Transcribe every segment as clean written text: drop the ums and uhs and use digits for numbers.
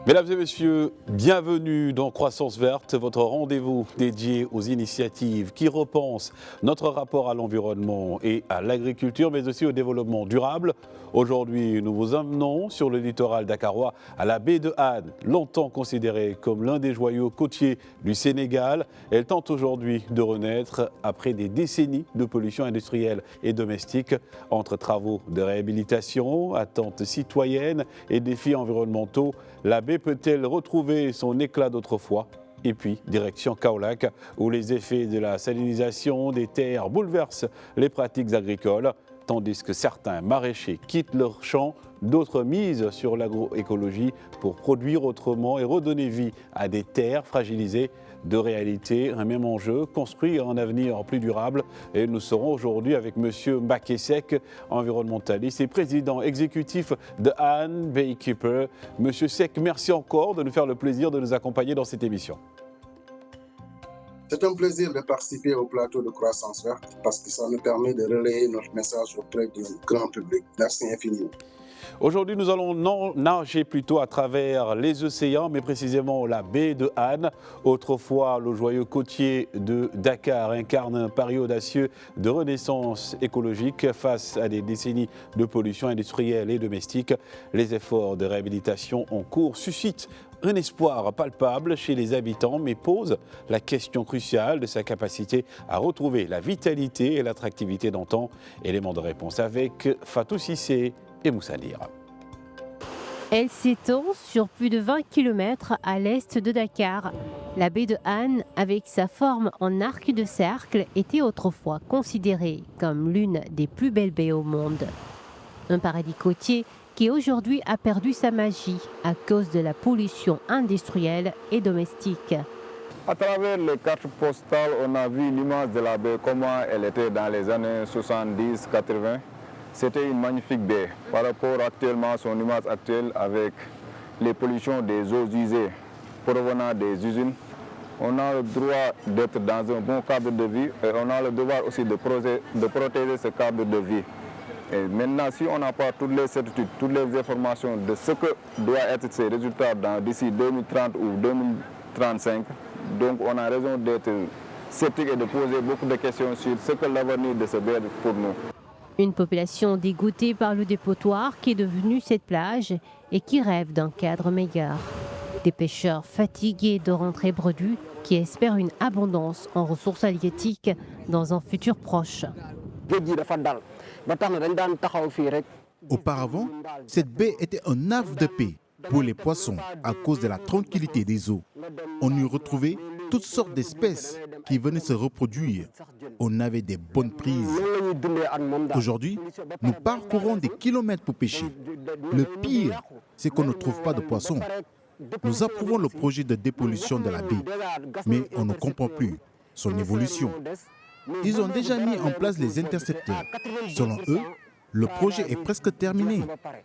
Mesdames et messieurs, bienvenue dans Croissance Verte, votre rendez-vous dédié aux initiatives qui repensent notre rapport à l'environnement et à l'agriculture, mais aussi au développement durable. Aujourd'hui, nous vous emmenons sur le littoral dakarois à la baie de Han, longtemps considérée comme l'un des joyaux côtiers du Sénégal. Elle tente aujourd'hui de renaître après des décennies de pollution industrielle et domestique. Entre travaux de réhabilitation, attentes citoyennes et défis environnementaux, la baie peut-elle retrouver son éclat d'autrefois? Et puis, direction Kaolack, où les effets de la salinisation des terres bouleversent les pratiques agricoles, tandis que certains maraîchers quittent leurs champs, d'autres misent sur l'agroécologie pour produire autrement et redonner vie à des terres fragilisées. De réalité, un même enjeu, construire un avenir plus durable. Et nous serons aujourd'hui avec M. Mbacké Seck, environnementaliste et président exécutif de Han Baykeeper. M. Seck, merci encore de nous faire le plaisir de nous accompagner dans cette émission. C'est un plaisir de participer au plateau de Croissance Verte parce que ça nous permet de relayer notre message auprès du grand public. Merci infiniment. Aujourd'hui, nous allons nager plutôt à travers les océans, mais précisément la baie de Han. Autrefois, le joyau côtier de Dakar incarne un pari audacieux de renaissance écologique face à des décennies de pollution industrielle et domestique. Les efforts de réhabilitation en cours suscitent un espoir palpable chez les habitants, mais pose la question cruciale de sa capacité à retrouver la vitalité et l'attractivité d'antan. Élément de réponse avec Fatou Cissé et Moussa Ndir. Elle s'étend sur plus de 20 km à l'est de Dakar. La baie de Han, avec sa forme en arc de cercle, était autrefois considérée comme l'une des plus belles baies au monde. Un paradis côtier qui aujourd'hui a perdu sa magie à cause de la pollution industrielle et domestique. À travers les cartes postales, on a vu l'image de la baie, comment elle était dans les années 70-80. C'était une magnifique baie. Par rapport actuellement à son image actuelle avec les pollutions des eaux usées provenant des usines, on a le droit d'être dans un bon cadre de vie et on a le devoir aussi de protéger ce cadre de vie. Et maintenant, si on n'a pas toutes les certitudes, toutes les informations de ce que doivent être ces résultats d'ici 2030 ou 2035, donc on a raison d'être sceptique et de poser beaucoup de questions sur ce que l'avenir de ce baie pour nous. Une population dégoûtée par le dépotoir qui est devenu cette plage et qui rêve d'un cadre meilleur. Des pêcheurs fatigués de rentrer bredus qui espèrent une abondance en ressources halieutiques dans un futur proche. Auparavant, cette baie était un havre de paix pour les poissons à cause de la tranquillité des eaux. On y retrouvait toutes sortes d'espèces qui venaient se reproduire. On avait des bonnes prises. Aujourd'hui, nous parcourons des kilomètres pour pêcher. Le pire, c'est qu'on ne trouve pas de poissons. Nous approuvons le projet de dépollution de la baie, mais on ne comprend plus son évolution. Ils ont déjà mis en place les intercepteurs. Selon eux, le projet est presque terminé,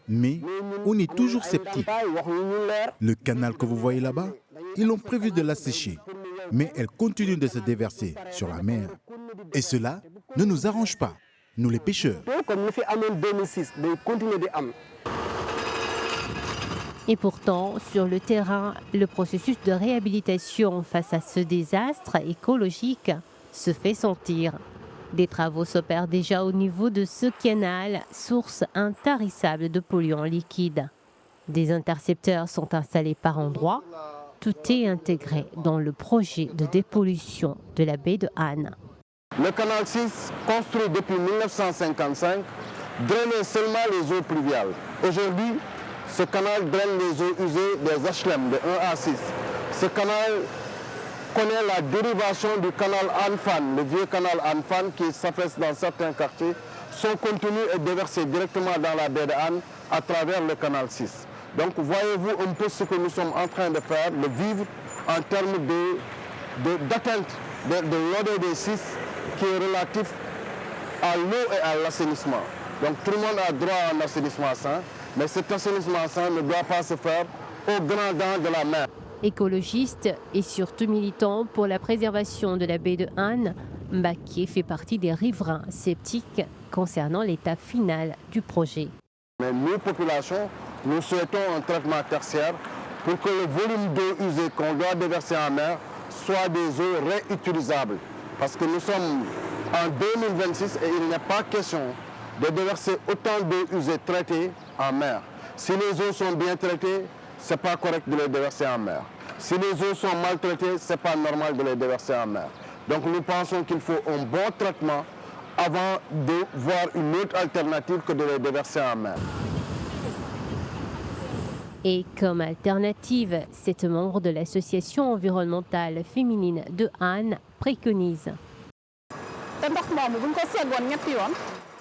mais on est toujours sceptique. Le canal que vous voyez là-bas, ils ont prévu de l'assécher, mais elle continue de se déverser sur la mer. Et cela ne nous arrange pas, nous les pêcheurs. Et pourtant, sur le terrain, le processus de réhabilitation face à ce désastre écologique se fait sentir. Des travaux s'opèrent déjà au niveau de ce canal, source intarissable de polluants liquides. Des intercepteurs sont installés par endroits. Tout est intégré dans le projet de dépollution de la baie de Han. Le canal 6, construit depuis 1955, drainait seulement les eaux pluviales. Aujourd'hui, ce canal draine les eaux usées des HLM de 1 à 6. Ce canal connaît la dérivation du canal Han-Fan, le vieux canal Han-Fan qui s'affaisse dans certains quartiers. Son contenu est déversé directement dans la baie de Han à travers le canal 6. Donc voyez-vous un peu ce que nous sommes en train de faire, de vivre en termes d'atteinte de l'odeur des 6 qui est relatif à l'eau et à l'assainissement. Donc tout le monde a droit à un assainissement sain, mais cet assainissement sain ne doit pas se faire au grand dam de la mer. Écologiste et surtout militant pour la préservation de la baie de Han, Mbacké fait partie des riverains sceptiques concernant l'état final du projet. Mais nous, populations, nous souhaitons un traitement tertiaire pour que le volume d'eau usée qu'on doit déverser en mer soit des eaux réutilisables. Parce que nous sommes en 2026 et il n'est pas question de déverser autant d'eau usée traitée en mer. Si les eaux sont bien traitées, ce n'est pas correct de les déverser en mer. Si les eaux sont mal traitées, ce n'est pas normal de les déverser en mer. Donc nous pensons qu'il faut un bon traitement avant de voir une autre alternative que de les déverser en mer. Et comme alternative, cette membre de l'association environnementale féminine de Han préconise.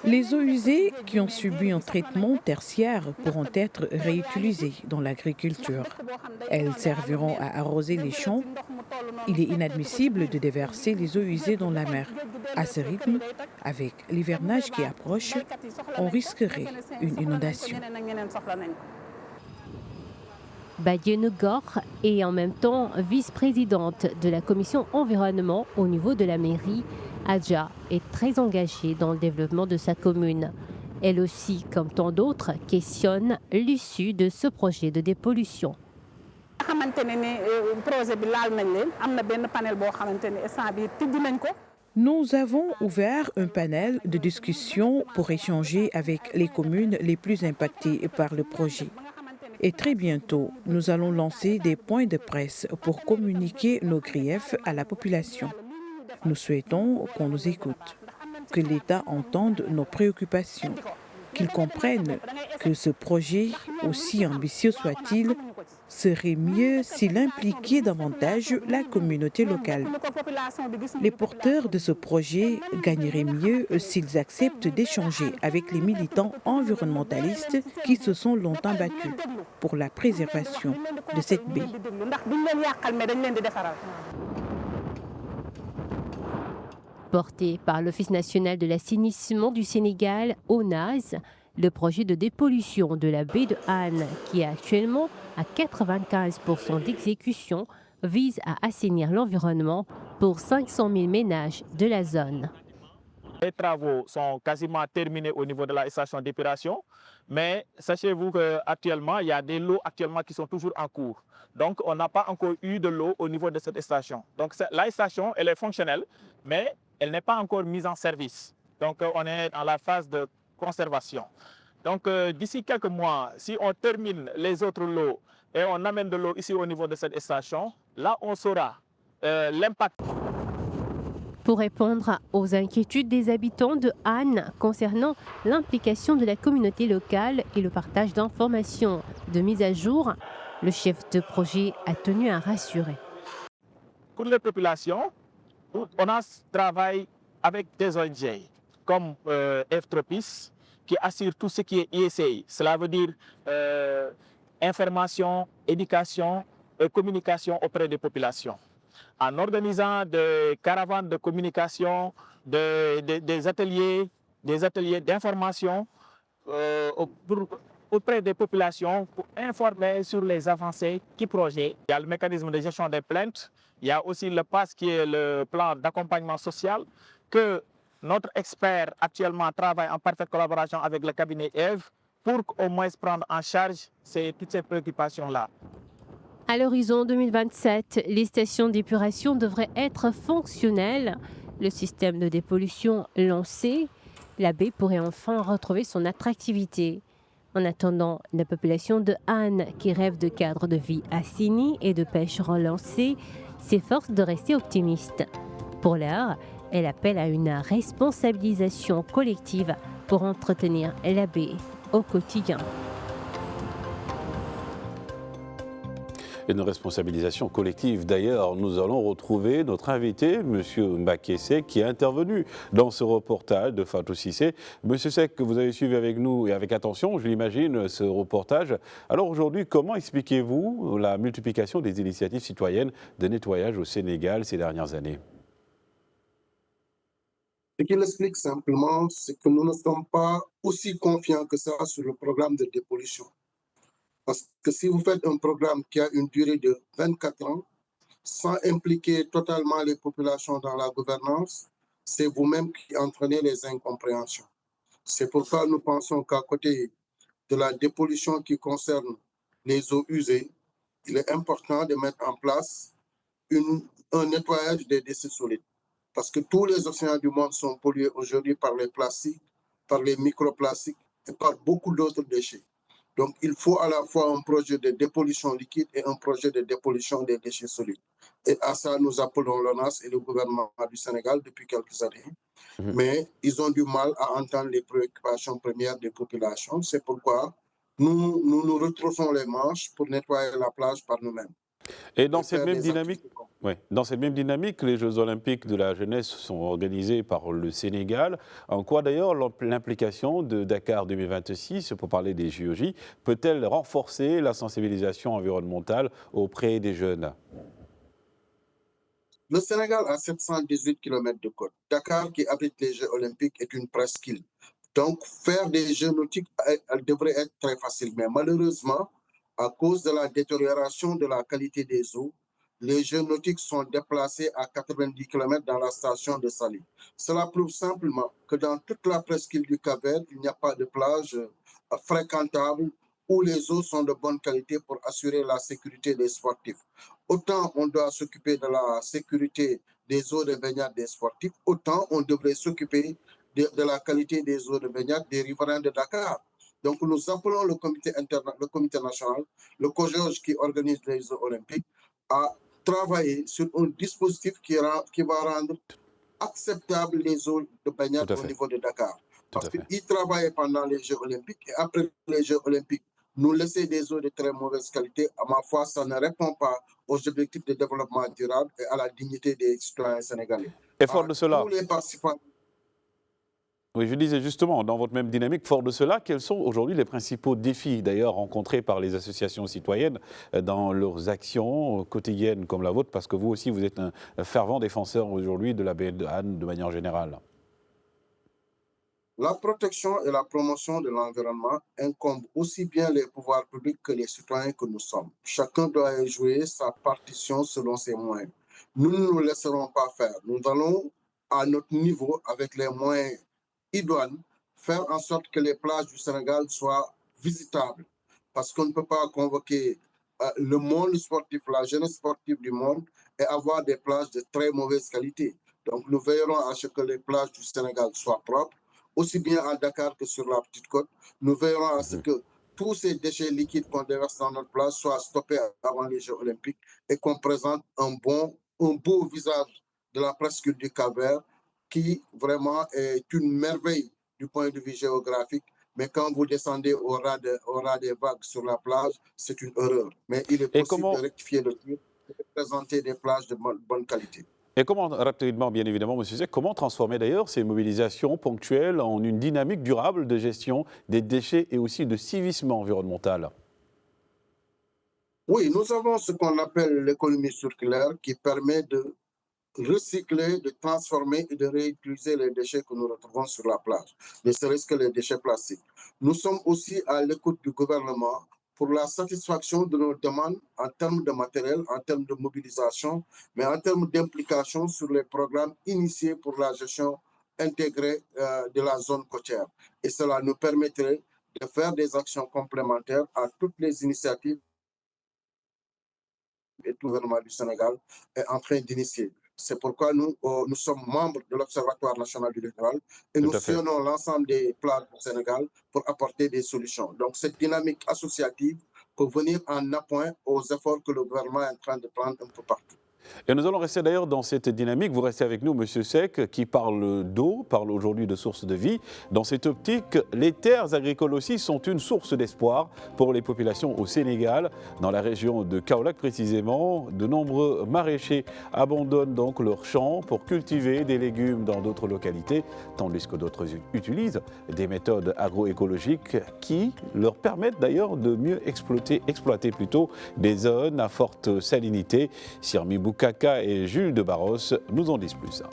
Les eaux usées qui ont subi un traitement tertiaire pourront être réutilisées dans l'agriculture. Elles serviront à arroser les champs. Il est inadmissible de déverser les eaux usées dans la mer. À ce rythme, avec l'hivernage qui approche, on risquerait une inondation. Badiane Gor est en même temps vice-présidente de la commission environnement au niveau de la mairie. Adja est très engagée dans le développement de sa commune. Elle aussi, comme tant d'autres, questionne l'issue de ce projet de dépollution. Nous avons ouvert un panel de discussion pour échanger avec les communes les plus impactées par le projet. Et très bientôt, nous allons lancer des points de presse pour communiquer nos griefs à la population. Nous souhaitons qu'on nous écoute, que l'État entende nos préoccupations, qu'il comprenne que ce projet, aussi ambitieux soit-il, serait mieux s'il impliquait davantage la communauté locale. Les porteurs de ce projet gagneraient mieux s'ils acceptent d'échanger avec les militants environnementalistes qui se sont longtemps battus pour la préservation de cette baie. Porté par l'Office national de l'assainissement du Sénégal, ONAS, le projet de dépollution de la baie de Han, qui est actuellement à 95% d'exécution, vise à assainir l'environnement pour 500 000 ménages de la zone. Les travaux sont quasiment terminés au niveau de la station d'épuration, mais sachez-vous qu'actuellement, il y a des lots actuellement qui sont toujours en cours. Donc, on n'a pas encore eu de l'eau au niveau de cette station. Donc, la station, elle est fonctionnelle, mais elle n'est pas encore mise en service. Donc, on est dans la phase de conservation. Donc, d'ici quelques mois, si on termine les autres lots et on amène de l'eau ici au niveau de cette station, là, on saura l'impact. Pour répondre aux inquiétudes des habitants de Han concernant l'implication de la communauté locale et le partage d'informations de mise à jour, le chef de projet a tenu à rassurer. Pour les populations, on travaille avec des ONG comme F-Tropis qui assure tout ce qui est ISI. Cela veut dire information, éducation et communication auprès des populations. En organisant des caravanes de communication, des ateliers d'information auprès des populations pour informer sur les avancées du projet. Il y a le mécanisme de gestion des plaintes, il y a aussi le PAS qui est le plan d'accompagnement social que notre expert actuellement travaille en parfaite collaboration avec le cabinet EVE pour au moins prendre en charge toutes ces préoccupations-là. À l'horizon 2027, les stations d'épuration devraient être fonctionnelles. Le système de dépollution lancé, la baie pourrait enfin retrouver son attractivité. En attendant, la population de Han, qui rêve de cadres de vie assainis et de pêche relancée, s'efforce de rester optimiste. Pour l'heure, elle appelle à une responsabilisation collective pour entretenir la baie au quotidien. Une responsabilisation collective. D'ailleurs, nous allons retrouver notre invité, M. Mbacké Seck, qui est intervenu dans ce reportage de Fatou Cissé. Monsieur Seck, vous avez suivi avec nous et avec attention, je l'imagine, ce reportage. Alors aujourd'hui, comment expliquez-vous la multiplication des initiatives citoyennes de nettoyage au Sénégal ces dernières années? Ce qu'il explique simplement, c'est que nous ne sommes pas aussi confiants que ça sur le programme de dépollution. Parce que si vous faites un programme qui a une durée de 24 ans, sans impliquer totalement les populations dans la gouvernance, c'est vous-même qui entraînez les incompréhensions. C'est pourquoi nous pensons qu'à côté de la dépollution qui concerne les eaux usées, il est important de mettre en place un nettoyage des déchets solides. Parce que tous les océans du monde sont pollués aujourd'hui par les plastiques, par les microplastiques et par beaucoup d'autres déchets. Donc, il faut à la fois un projet de dépollution liquide et un projet de dépollution des déchets solides. Et à ça, nous appelons l'ONAS et le gouvernement du Sénégal depuis quelques années. Mais ils ont du mal à entendre les préoccupations premières des populations. C'est pourquoi nous retroussons les manches pour nettoyer la plage par nous-mêmes. Et dans cette même dynamique, les Jeux Olympiques de la jeunesse sont organisés par le Sénégal. En quoi d'ailleurs l'implication de Dakar 2026, pour parler des JOJ, peut-elle renforcer la sensibilisation environnementale auprès des jeunes? Le Sénégal a 718 km de côte. Dakar, qui abrite les Jeux Olympiques, est une presqu'île. Donc, faire des Jeux nautiques devrait être très facile. Mais malheureusement, à cause de la détérioration de la qualité des eaux, les Jeux nautiques sont déplacés à 90 km dans la station de Saly. Cela prouve simplement que dans toute la presqu'île du Cap-Vert, il n'y a pas de plage fréquentable où les eaux sont de bonne qualité pour assurer la sécurité des sportifs. Autant on doit s'occuper de la sécurité des eaux de baignade des sportifs, autant on devrait s'occuper de la qualité des eaux de baignade des riverains de Dakar. Donc nous appelons le comité national, le COJOJ qui organise les Jeux olympiques, à travailler sur un dispositif qui va rendre acceptable les eaux de baignade au niveau de Dakar. Parce qu'ils travaillaient pendant les Jeux olympiques et après les Jeux olympiques, nous laisser des eaux de très mauvaise qualité, à ma foi, ça ne répond pas aux objectifs de développement durable et à la dignité des citoyens sénégalais. Et fort de cela, tous les participants... Oui, je disais justement, dans votre même dynamique, fort de cela, quels sont aujourd'hui les principaux défis d'ailleurs rencontrés par les associations citoyennes dans leurs actions quotidiennes comme la vôtre, parce que vous aussi, vous êtes un fervent défenseur aujourd'hui de la baie de Han de manière générale? La protection et la promotion de l'environnement incombent aussi bien les pouvoirs publics que les citoyens que nous sommes. Chacun doit jouer sa partition selon ses moyens. Nous ne nous laisserons pas faire. Nous allons, à notre niveau, avec les moyens idoines, faire en sorte que les plages du Sénégal soient visitables. Parce qu'on ne peut pas convoquer le monde sportif, la jeunesse sportive du monde et avoir des plages de très mauvaise qualité. Donc nous veillerons à ce que les plages du Sénégal soient propres, aussi bien à Dakar que sur la petite côte. Nous veillerons à ce que tous ces déchets liquides qu'on déverse dans notre plage soient stoppés avant les Jeux olympiques et qu'on présente un beau visage de la presqu'île du Cap-Vert qui vraiment est une merveille du point de vue géographique. Mais quand vous descendez au ras des vagues sur la plage, c'est une horreur. Mais il est possible de rectifier le tir et de présenter des plages de bonne qualité. Et comment, rapidement, bien évidemment, M. Seck, comment transformer d'ailleurs ces mobilisations ponctuelles en une dynamique durable de gestion des déchets et aussi de civisme environnemental? Oui, nous avons ce qu'on appelle l'économie circulaire qui permet de recycler, de transformer et de réutiliser les déchets que nous retrouvons sur la plage, ne serait-ce que les déchets plastiques. Nous sommes aussi à l'écoute du gouvernement pour la satisfaction de nos demandes en termes de matériel, en termes de mobilisation, mais en termes d'implication sur les programmes initiés pour la gestion intégrée de la zone côtière. Et cela nous permettrait de faire des actions complémentaires à toutes les initiatives que le gouvernement du Sénégal est en train d'initier. C'est pourquoi nous sommes membres de l'Observatoire national du littoral et nous sillonnons l'ensemble des plages du Sénégal pour apporter des solutions. Donc cette dynamique associative peut venir en appoint aux efforts que le gouvernement est en train de prendre un peu partout. Et nous allons rester d'ailleurs dans cette dynamique. Vous restez avec nous, M. Seck, qui parle d'eau, parle aujourd'hui de sources de vie. Dans cette optique, les terres agricoles aussi sont une source d'espoir pour les populations au Sénégal. Dans la région de Kaolack précisément, de nombreux maraîchers abandonnent donc leurs champs pour cultiver des légumes dans d'autres localités, tandis que d'autres utilisent des méthodes agroécologiques qui leur permettent d'ailleurs de mieux exploiter des zones à forte salinité. Sirmi Boukaka et Jules de Barros nous en disent plus.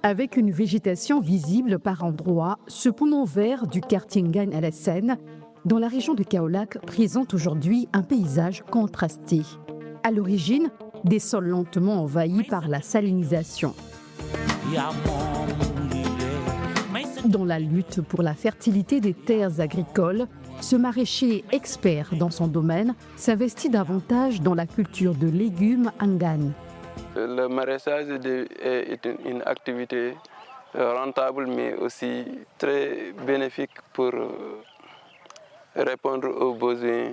Avec une végétation visible par endroits, ce poumon vert du quartier Ngagne à la Seine, dans la région de Kaolack, présente aujourd'hui un paysage contrasté. À l'origine, des sols lentement envahis par la salinisation. Dans la lutte pour la fertilité des terres agricoles, ce maraîcher expert dans son domaine s'investit davantage dans la culture de légumes Angan. Le maraîchage est une activité rentable mais aussi très bénéfique pour répondre aux besoins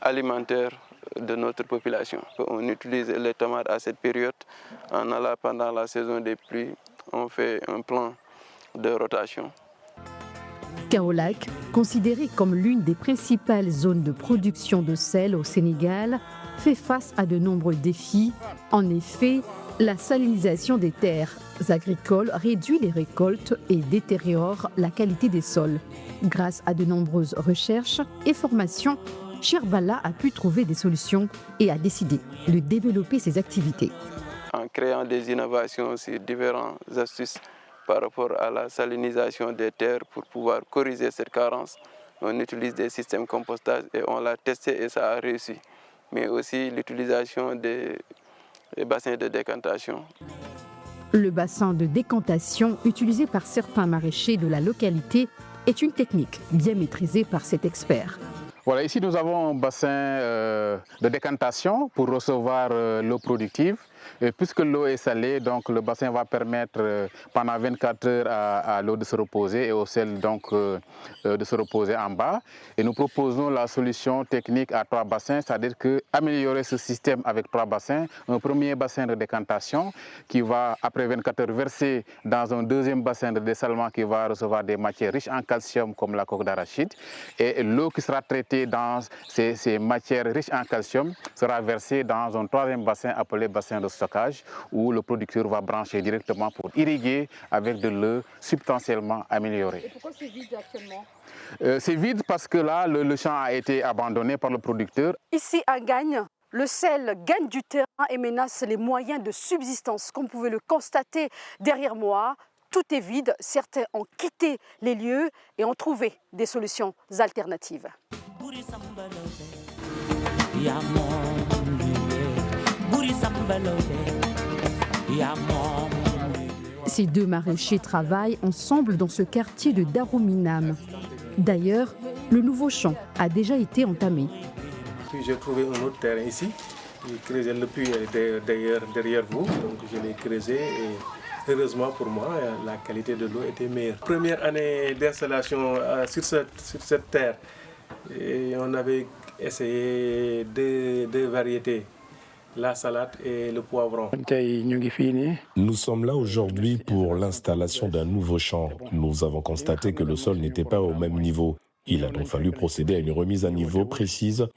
alimentaires de notre population. On utilise les tomates à cette période. En allant pendant la saison des pluies, on fait un plan de rotation. Kaolack, considérée comme l'une des principales zones de production de sel au Sénégal, fait face à de nombreux défis. En effet, la salinisation des terres agricoles réduit les récoltes et détériore la qualité des sols. Grâce à de nombreuses recherches et formations, Sherbala a pu trouver des solutions et a décidé de développer ses activités. En créant des innovations sur différentes astuces par rapport à la salinisation des terres pour pouvoir corriger cette carence, on utilise des systèmes de compostage et on l'a testé et ça a réussi. Mais aussi l'utilisation des bassins de décantation. Le bassin de décantation utilisé par certains maraîchers de la localité est une technique bien maîtrisée par cet expert. Voilà, ici nous avons un bassin de décantation pour recevoir l'eau productive. Et puisque l'eau est salée, donc le bassin va permettre pendant 24 heures à l'eau de se reposer et au sel donc de se reposer en bas. Et nous proposons la solution technique à 3 bassins, c'est-à-dire améliorer ce système avec 3 bassins. Un premier bassin de décantation qui va après 24 heures verser dans un deuxième bassin de dessalement qui va recevoir des matières riches en calcium comme la coque d'arachide. Et l'eau qui sera traitée dans ces matières riches en calcium sera versée dans un troisième bassin appelé bassin de stockage où le producteur va brancher directement pour irriguer avec de l'eau substantiellement améliorée. Et pourquoi c'est vide actuellement? C'est vide parce que là, le champ a été abandonné par le producteur. Ici à Gagne, le sel gagne du terrain et menace les moyens de subsistance. Comme vous pouvez le constater derrière moi, tout est vide. Certains ont quitté les lieux et ont trouvé des solutions alternatives. Ces 2 maraîchers travaillent ensemble dans ce quartier de Daruminam. D'ailleurs, le nouveau champ a déjà été entamé. Puis j'ai trouvé un autre terrain ici. J'ai creusé le puits derrière vous, donc je l'ai creusé et heureusement pour moi, la qualité de l'eau était meilleure. Première année d'installation sur cette terre, et on avait essayé deux variétés, la salade et le poivron. Nous sommes là aujourd'hui pour l'installation d'un nouveau champ. Nous avons constaté que le sol n'était pas au même niveau. Il a donc fallu procéder à une remise à niveau précise.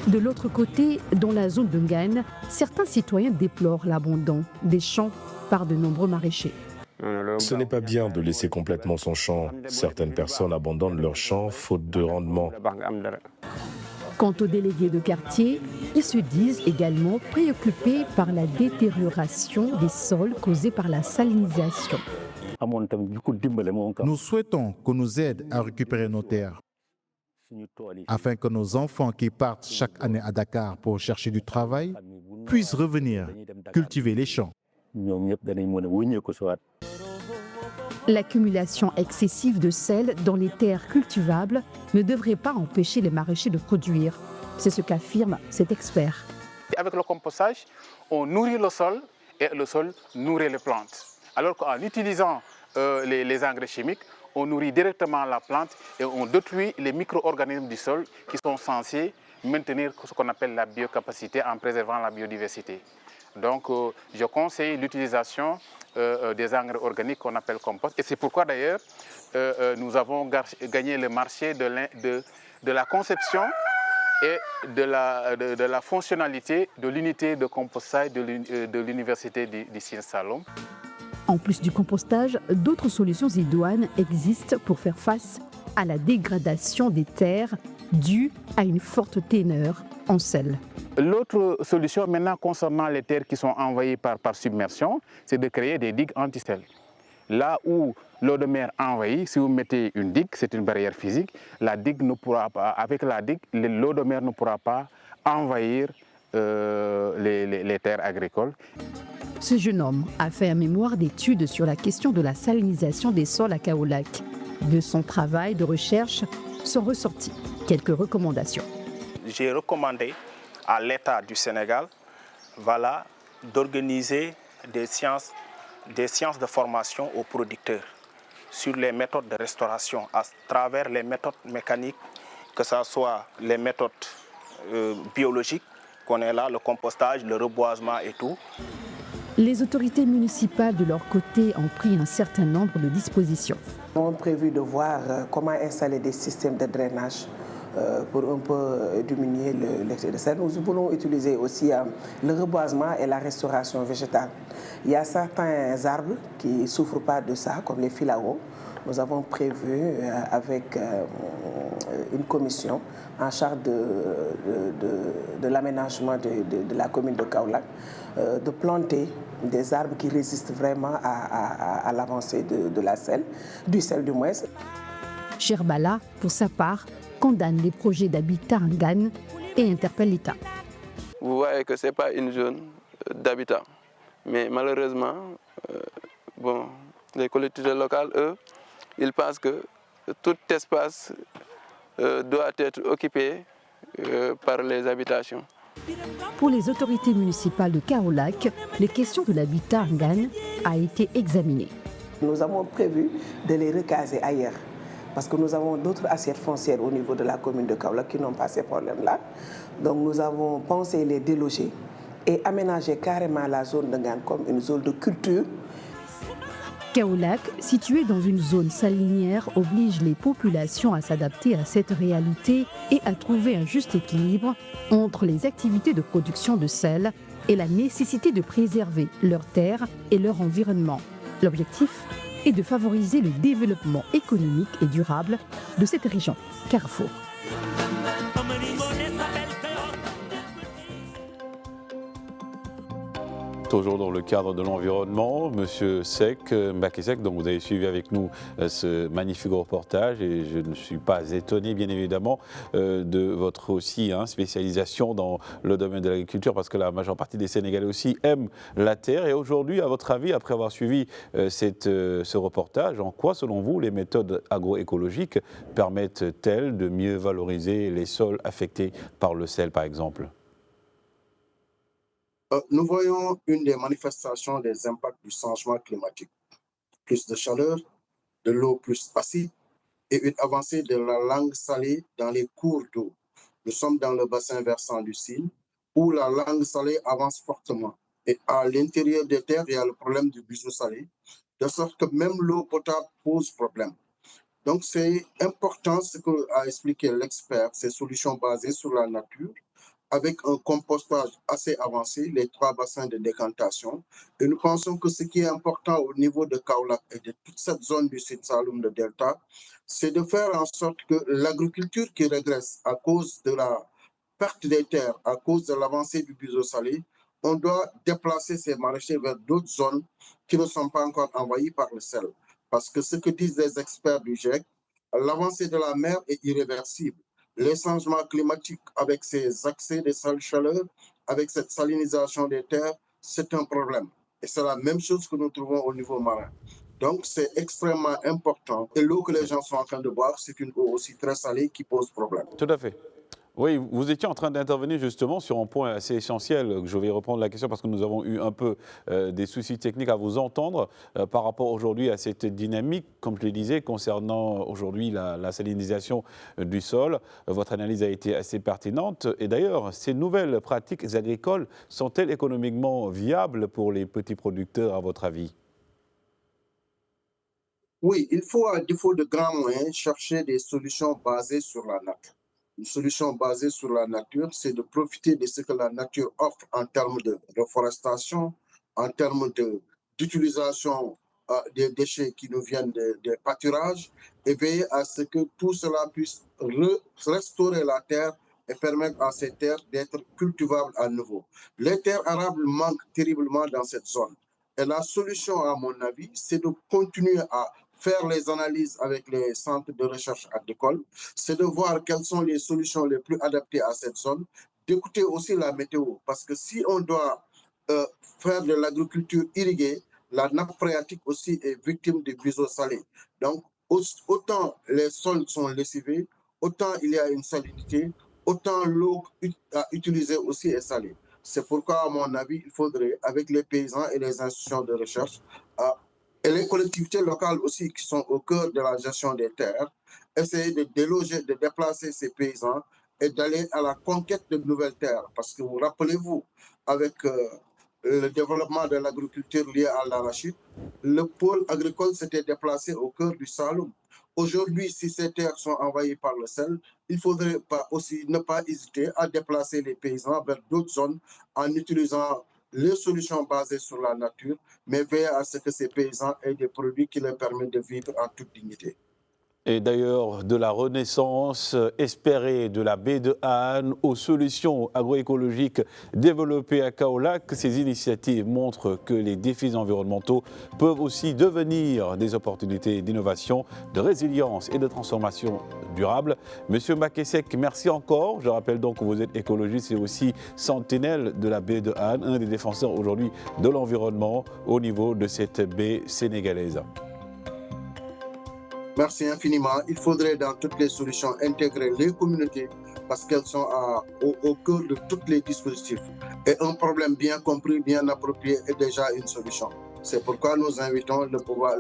De l'autre côté, dans la zone de Ngane, certains citoyens déplorent l'abandon des champs par de nombreux maraîchers. Ce n'est pas bien de laisser complètement son champ. Certaines personnes abandonnent leur champ faute de rendement. Quant aux délégués de quartier, ils se disent également préoccupés par la détérioration des sols causée par la salinisation. Nous souhaitons qu'on nous aide à récupérer nos terres, afin que nos enfants qui partent chaque année à Dakar pour chercher du travail puissent revenir cultiver les champs. L'accumulation excessive de sel dans les terres cultivables ne devrait pas empêcher les maraîchers de produire. C'est ce qu'affirme cet expert. Avec le compostage, on nourrit le sol et le sol nourrit les plantes. Alors qu'en utilisant les engrais chimiques, on nourrit directement la plante et on détruit les micro-organismes du sol qui sont censés maintenir ce qu'on appelle la biocapacité en préservant la biodiversité. Donc je conseille l'utilisation des engrais organiques qu'on appelle compost. Et c'est pourquoi d'ailleurs nous avons gagné le marché de la conception et de la fonctionnalité de l'unité de compostage de l'université du Sine Saloum. En plus du compostage, d'autres solutions idoines existent pour faire face à la dégradation des terres due à une forte teneur en sel. L'autre solution maintenant concernant les terres qui sont envahies par submersion, c'est de créer des digues anti-sel. Là où l'eau de mer envahit, si vous mettez une digue, c'est une barrière physique, la digue ne pourra pas, avec la digue, l'eau de mer ne pourra pas envahir les terres agricoles. Ce jeune homme a fait un mémoire d'études sur la question de la salinisation des sols à Kaolack. De son travail de recherche sont ressorties quelques recommandations. J'ai recommandé à l'État du Sénégal d'organiser des séances de formation aux producteurs sur les méthodes de restauration à travers les méthodes mécaniques, que ce soit les méthodes biologiques qu'on est là, le compostage, le reboisement et tout. Les autorités municipales, de leur côté, ont pris un certain nombre de dispositions. Nous avons prévu de voir comment installer des systèmes de drainage pour un peu diminuer l'excès de sel. Nous voulons utiliser aussi le reboisement et la restauration végétale. Il y a certains arbres qui ne souffrent pas de ça, comme les filao. Nous avons prévu avec une commission en charge de l'aménagement de la commune de Kaolack de planter des arbres qui résistent vraiment à l'avancée du sel du moins. Sherbala, pour sa part, condamne les projets d'habitat en Gane et interpelle l'État. Vous voyez que ce n'est pas une zone d'habitat. Mais malheureusement, les collectivités locales, eux, ils pensent que tout espace doit être occupé par les habitations. Pour les autorités municipales de Kaolack, les questions de l'habitat en Gane a été examinée. Nous avons prévu de les recaser ailleurs, parce que nous avons d'autres assiettes foncières au niveau de la commune de Kaolack qui n'ont pas ces problèmes-là. Donc nous avons pensé les déloger et aménager carrément la zone de Gane comme une zone de culture. Kaolack, situé dans une zone salinière, oblige les populations à s'adapter à cette réalité et à trouver un juste équilibre entre les activités de production de sel et la nécessité de préserver leurs terres et leur environnement. L'objectif est de favoriser le développement économique et durable de cette région Carrefour. Toujours dans le cadre de l'environnement, Monsieur Seck, Mbacké Seck, donc vous avez suivi avec nous ce magnifique reportage et je ne suis pas étonné bien évidemment de votre aussi spécialisation dans le domaine de l'agriculture parce que la majeure partie des Sénégalais aussi aiment la terre. Et aujourd'hui, à votre avis, après avoir suivi ce reportage, en quoi selon vous les méthodes agroécologiques permettent-elles de mieux valoriser les sols affectés par le sel par exemple ? Nous voyons une des manifestations des impacts du changement climatique. Plus de chaleur, de l'eau plus acide et une avancée de la langue salée dans les cours d'eau. Nous sommes dans le bassin versant du Sine où la langue salée avance fortement. Et à l'intérieur des terres, il y a le problème du biseau salé, de sorte que même l'eau potable pose problème. Donc c'est important ce qu'a expliqué l'expert, ces solutions basées sur la nature, avec un compostage assez avancé, les 3 bassins de décantation. Et nous pensons que ce qui est important au niveau de Kaolack et de toute cette zone du Sine Saloum de Delta, c'est de faire en sorte que l'agriculture qui régresse à cause de la perte des terres, à cause de l'avancée du biseau salé, on doit déplacer ces maraîchers vers d'autres zones qui ne sont pas encore envahies par le sel. Parce que ce que disent les experts du GIEC, l'avancée de la mer est irréversible. Les changements climatiques avec ces accès de chaleur, avec cette salinisation des terres, c'est un problème. Et c'est la même chose que nous trouvons au niveau marin. Donc c'est extrêmement important. Et l'eau que les gens sont en train de boire, c'est une eau aussi très salée qui pose problème. Tout à fait. Oui, vous étiez en train d'intervenir justement sur un point assez essentiel. Je vais reprendre la question parce que nous avons eu un peu des soucis techniques à vous entendre par rapport aujourd'hui à cette dynamique, comme je le disais, concernant aujourd'hui la salinisation du sol. Votre analyse a été assez pertinente. Et d'ailleurs, ces nouvelles pratiques agricoles sont-elles économiquement viables pour les petits producteurs, à votre avis ? Oui, il faut, à défaut de grands moyens, chercher des solutions basées sur la nature. Une solution basée sur la nature, c'est de profiter de ce que la nature offre en termes de reforestation, en termes d'utilisation des déchets qui nous viennent des pâturages et veiller à ce que tout cela puisse restaurer la terre et permettre à ces terres d'être cultivables à nouveau. Les terres arables manquent terriblement dans cette zone. Et la solution, à mon avis, c'est de continuer à faire les analyses avec les centres de recherche agricole, c'est de voir quelles sont les solutions les plus adaptées à cette zone, d'écouter aussi la météo, parce que si on doit faire de l'agriculture irriguée, la nappe phréatique aussi est victime des biseaux salés. Donc, autant les sols sont lessivés, autant il y a une salinité, autant l'eau à utiliser aussi est salée. C'est pourquoi, à mon avis, il faudrait, avec les paysans et les institutions de recherche, et les collectivités locales aussi qui sont au cœur de la gestion des terres, essayer de déloger, de déplacer ces paysans et d'aller à la conquête de nouvelles terres. Parce que vous rappelez-vous, avec le développement de l'agriculture lié à l'arachide, le pôle agricole s'était déplacé au cœur du Saloum. Aujourd'hui, si ces terres sont envahies par le sel, il ne faudrait pas aussi ne pas hésiter à déplacer les paysans vers d'autres zones en utilisant les solutions basées sur la nature, mais veiller à ce que ces paysans aient des produits qui leur permettent de vivre en toute dignité. Et d'ailleurs, de la renaissance espérée de la baie de Han aux solutions agroécologiques développées à Kaolack, ces initiatives montrent que les défis environnementaux peuvent aussi devenir des opportunités d'innovation, de résilience et de transformation durable. Monsieur Makesek, merci encore. Je rappelle donc que vous êtes écologiste et aussi sentinelle de la baie de Han, un des défenseurs aujourd'hui de l'environnement au niveau de cette baie sénégalaise. Merci infiniment. Il faudrait dans toutes les solutions intégrer les communautés parce qu'elles sont au cœur de tous les dispositifs. Et un problème bien compris, bien approprié est déjà une solution. C'est pourquoi nous invitons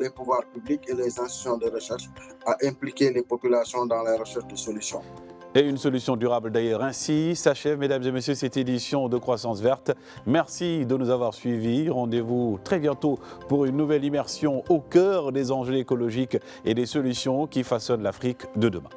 les pouvoirs publics et les institutions de recherche à impliquer les populations dans la recherche de solutions. Et une solution durable d'ailleurs. Ainsi s'achève, mesdames et messieurs, cette édition de Croissance Verte. Merci de nous avoir suivis. Rendez-vous très bientôt pour une nouvelle immersion au cœur des enjeux écologiques et des solutions qui façonnent l'Afrique de demain.